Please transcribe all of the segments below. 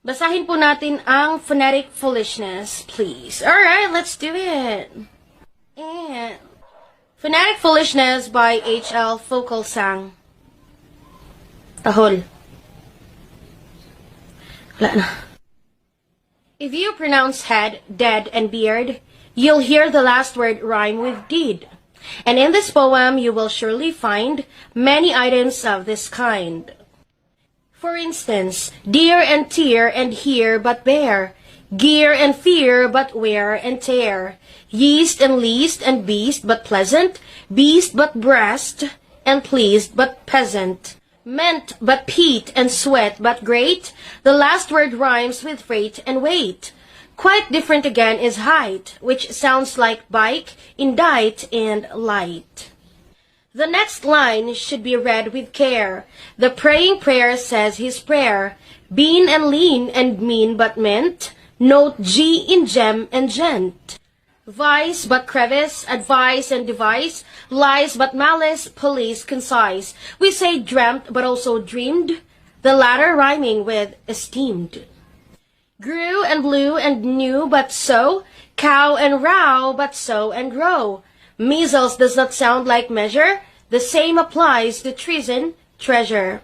Basahin po natin ang Phonetic Foolishness, please. Alright, let's do it. And Phonetic Foolishness by H.L. Focalsang. Tahol. Wala na. If you pronounce head, dead, and beard, you'll hear the last word rhyme with deed. And in this poem, you will surely find many items of this kind. For instance, dear and tear and hear but bear, gear and fear but wear and tear, yeast and least and beast but pleasant, beast but breast, and pleased but peasant, meant but peat and sweat but great, the last word rhymes with freight and weight. Quite different again is height, which sounds like bike, indite, and light. The next line should be read with care. The praying prayer says his prayer. Bean and lean and mean but meant. Note G in gem and gent. Vice but crevice, advice and device. Lies but malice, police concise. We say dreamt but also dreamed. The latter rhyming with esteemed. Grew and blew and knew but so. Cow and row but sow and row. Measles does not sound like measure. The same applies to treason, treasure.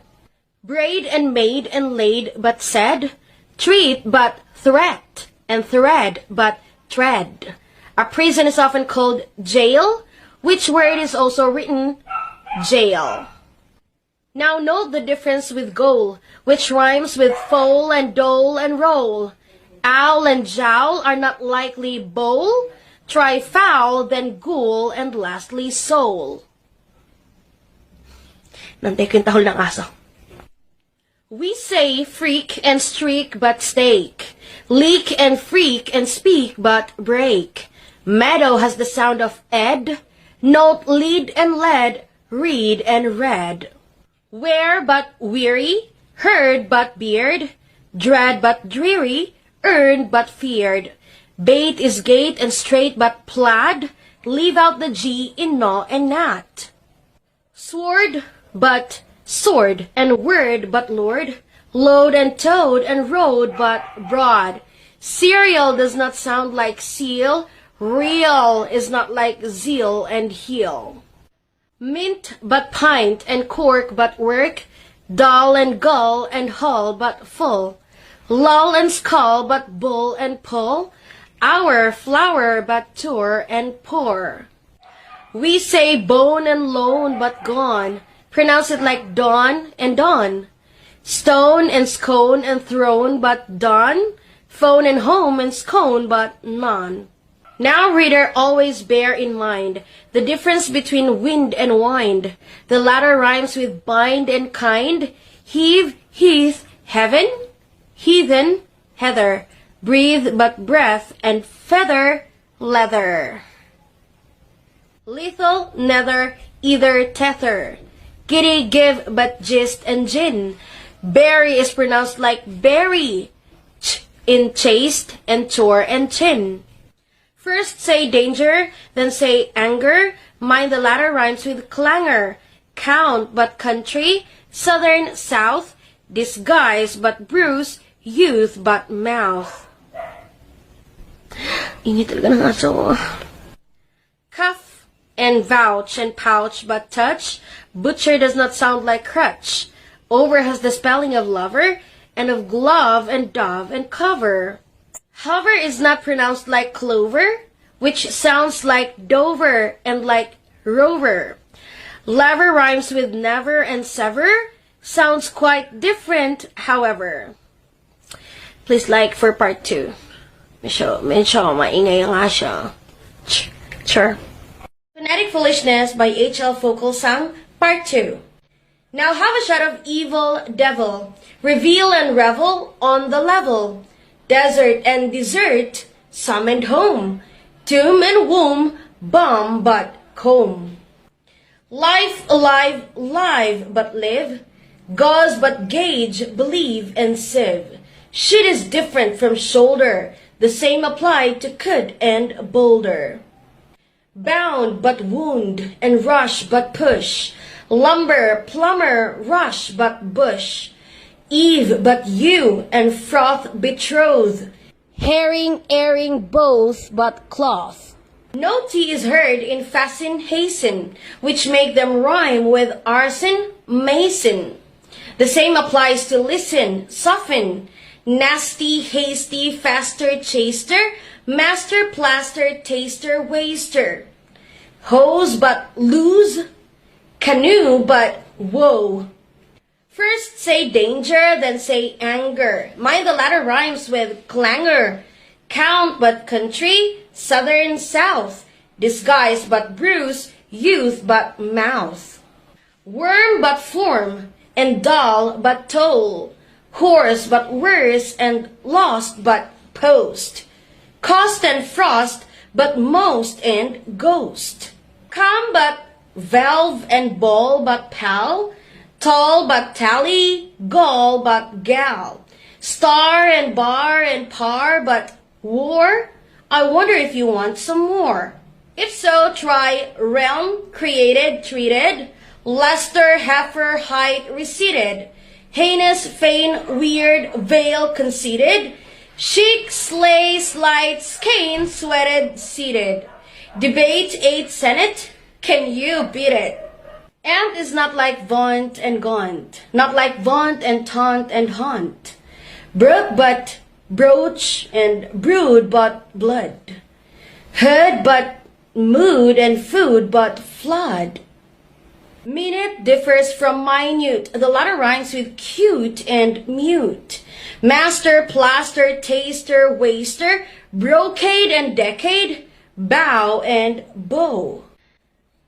Braid and made and laid but said. Treat but threat, and thread but tread. A prison is often called jail, which word is also written jail. Now note the difference with goal, which rhymes with foal and dole and roll. Owl and jowl are not likely bowl. Try foul, then ghoul, and lastly soul. Nantay ko yung tahol ng aso. We say freak and streak but stake. Leak and freak and speak but break. Meadow has the sound of ed. Note lead and led, read and read. Wear but weary, heard but beard. Dread but dreary, earned but feared. Bait is gate and straight but plaid. Leave out the G in gnaw and gnat. Sword but sword and word but lord. Load and toad and road but broad. Cereal does not sound like seal. Real is not like zeal and heel. Mint but pint and cork but work. Dull and gull and hull but full. Lull and skull but bull and pull. Our flower but tour and pour. We say bone and lone but gone. Pronounce it like dawn and dawn. Stone and scone and throne but done. Phone and home and scone but none. Now, reader, always bear in mind the difference between wind and wind. The latter rhymes with bind and kind. Heave, heath, heaven, heathen, heather. Breathe but breath, and feather, leather. Lethal, nether, either, tether. Giddy, give, but gist and gin. Berry is pronounced like berry. Ch in chaste, and chore and chin. First say danger, then say anger. Mind the latter rhymes with clangor. Count, but country. Southern, south. Disguise, but bruise. Youth, but mouth. Init talaga ng aso. Cuff and vouch and pouch but touch. Butcher does not sound like crutch. Over has the spelling of lover and of glove and dove and cover. Hover is not pronounced like clover, which sounds like Dover and like rover. Lever rhymes with never and sever. Sounds quite different, however. Please like for part 2. Medyo maingay ang asya. Sure. Phonetic Foolishness by H.L. Focalsang, Part 2. Now have a shot of evil devil. Reveal and revel on the level. Desert and desert, summoned home. Tomb and womb, bomb but comb. Life alive, live but live. Gauze but gauge, believe and sieve. Shit is different from shoulder. The same applied to could and boulder. Bound but wound and rush but push. Lumber, plumber, rush but bush. Eve but you, and froth betroth. Herring, airing, both but cloth. No tea is heard in fasten, hasten, which make them rhyme with arson, mason. The same applies to listen, soften, nasty, hasty, faster, chaster, master, plaster, taster, waster. Hose but lose, canoe but woe. First say danger, then say anger. Mind the latter rhymes with clangor. Count but country, southern, south. Disguise but bruise, youth but mouth. Worm but form, and dull but toll. Horse but worse, and lost but post. Cost and frost, but most and ghost. Come but valve, and ball but pal. Tall but tally, gall but gal. Star and bar and par but war. I wonder if you want some more. If so, try realm, created, treated. Luster, heifer, height, receded. Heinous, feign, weird, veil, conceited. Chic, slay, slight, skein, sweated, seated. Debate, ate, senate. Can you beat it? Ant is not like vaunt and gaunt, not like vaunt and taunt and haunt. Brook but broach, and brood but blood. Hood but mood, and food but flood. Minute differs from minute. The latter rhymes with cute and mute. Master, plaster, taster, waster. Brocade and decade. Bow and bow.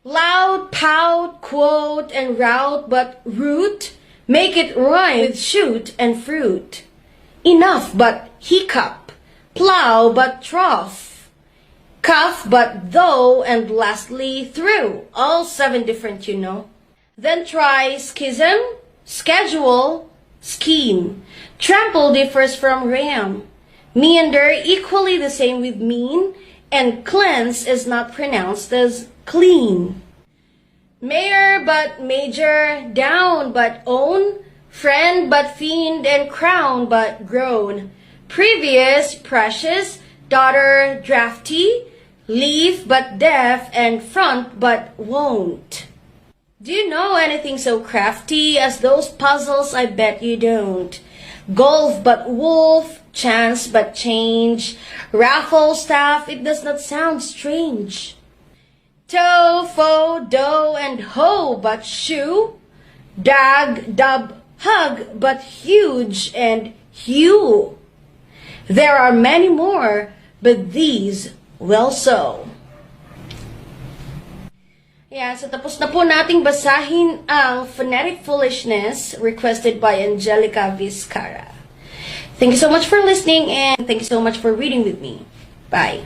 Loud, pout, quote, and route, but root, make it rhyme with shoot and fruit. Enough but hiccup, plow but trough, cuff but though, and lastly through. All 7 different, you know. Then try schism, schedule, scheme. Trample differs from ram. Meander equally the same with mean, and cleanse is not pronounced as clean. Mayor but major, down but own, friend but fiend, and crown but grown. Previous, precious, daughter, drafty, leaf but deaf, and front but won't. Do you know anything so crafty as those puzzles? I bet you don't. Golf but wolf, chance but change, raffle staff, it does not sound strange. Toe, foe, doe, and hoe but shoe, dag, dub, hug but huge, and hue. There are many more, but these well so. Yeah, so tapos na po nating basahin ang Phonetic Foolishness requested by Angelica Vizcara. Thank you so much for listening, and thank you so much for reading with me. Bye.